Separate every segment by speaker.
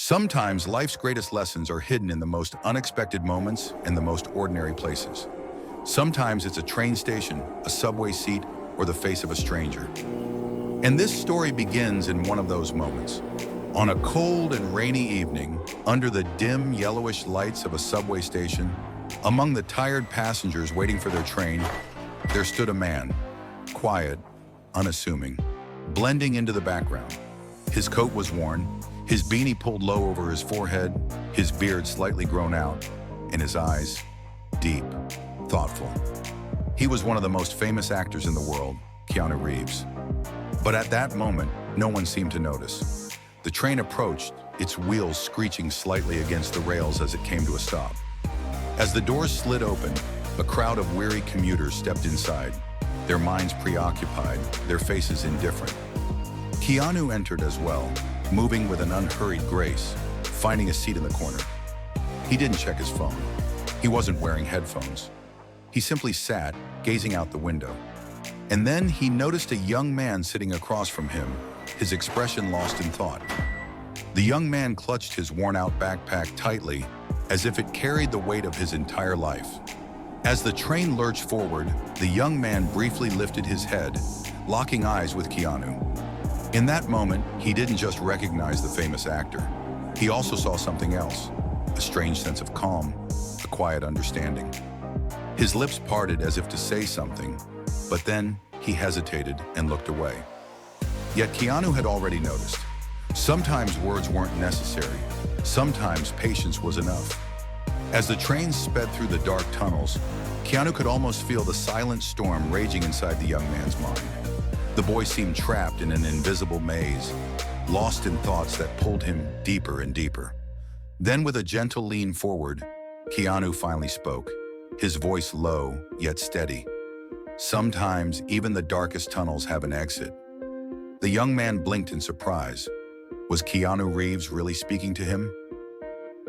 Speaker 1: Sometimes life's greatest lessons are hidden in the most unexpected moments and the most ordinary places. Sometimes it's a train station, a subway seat, or the face of a stranger. And this story begins in one of those moments. On a cold and rainy evening, under the dim yellowish lights of a subway station, among the tired passengers waiting for their train, there stood a man, quiet, unassuming, blending into the background. His coat was worn, his beanie pulled low over his forehead, his beard slightly grown out, and his eyes deep, thoughtful. He was one of the most famous actors in the world, Keanu Reeves. But at that moment, no one seemed to notice. The train approached, its wheels screeching slightly against the rails as it came to a stop. As the doors slid open, a crowd of weary commuters stepped inside, their minds preoccupied, their faces indifferent. Keanu entered as well, moving with an unhurried grace, finding a seat in the corner. He didn't check his phone. He wasn't wearing headphones. He simply sat, gazing out the window. And then he noticed a young man sitting across from him, his expression lost in thought. The young man clutched his worn-out backpack tightly, as if it carried the weight of his entire life. As the train lurched forward, the young man briefly lifted his head, locking eyes with Keanu. In that moment, he didn't just recognize the famous actor. He also saw something else, a strange sense of calm, a quiet understanding. His lips parted as if to say something, but then he hesitated and looked away. Yet Keanu had already noticed. Sometimes words weren't necessary. Sometimes patience was enough. As the train sped through the dark tunnels, Keanu could almost feel the silent storm raging inside the young man's mind. The boy seemed trapped in an invisible maze, lost in thoughts that pulled him deeper and deeper. Then, with a gentle lean forward, Keanu finally spoke, his voice low yet steady. Sometimes even the darkest tunnels have an exit. The young man blinked in surprise. Was Keanu Reeves really speaking to him?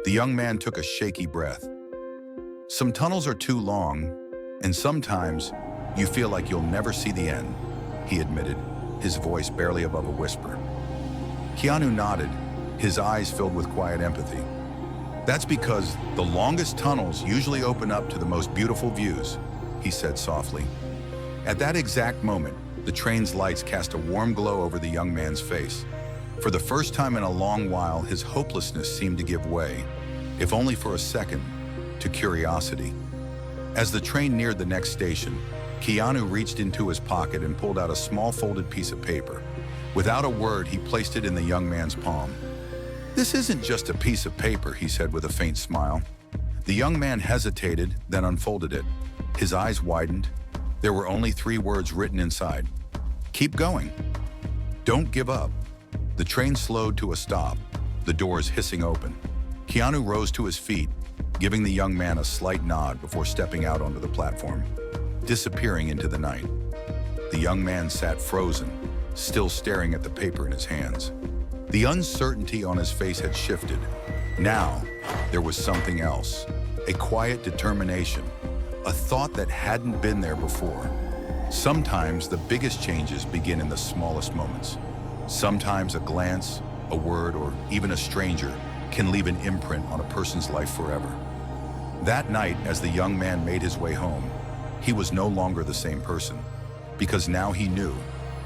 Speaker 1: The young man took a shaky breath. Some tunnels are too long, and sometimes you feel like you'll never see the end, he admitted, his voice barely above a whisper. Keanu nodded, his eyes filled with quiet empathy. That's because the longest tunnels usually open up to the most beautiful views, he said softly. At that exact moment, the train's lights cast a warm glow over the young man's face. For the first time in a long while, his hopelessness seemed to give way, if only for a second, to curiosity. As the train neared the next station, Keanu reached into his pocket and pulled out a small folded piece of paper. Without a word, he placed it in the young man's palm. "This isn't just a piece of paper," he said with a faint smile. The young man hesitated, then unfolded it. His eyes widened. There were only 3 words written inside. "Keep going. Don't give up." The train slowed to a stop, the doors hissing open. Keanu rose to his feet, giving the young man a slight nod before stepping out onto the platform, disappearing into the night. The young man sat frozen, still staring at the paper in his hands. The uncertainty on his face had shifted. Now, there was something else, a quiet determination, a thought that hadn't been there before. Sometimes the biggest changes begin in the smallest moments. Sometimes a glance, a word, or even a stranger can leave an imprint on a person's life forever. That night, as the young man made his way home, he was no longer the same person, because now he knew,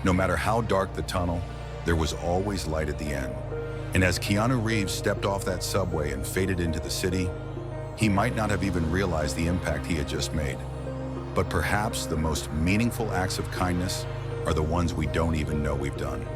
Speaker 1: no matter how dark the tunnel, there was always light at the end. And as Keanu Reeves stepped off that subway and faded into the city, he might not have even realized the impact he had just made. But perhaps the most meaningful acts of kindness are the ones we don't even know we've done.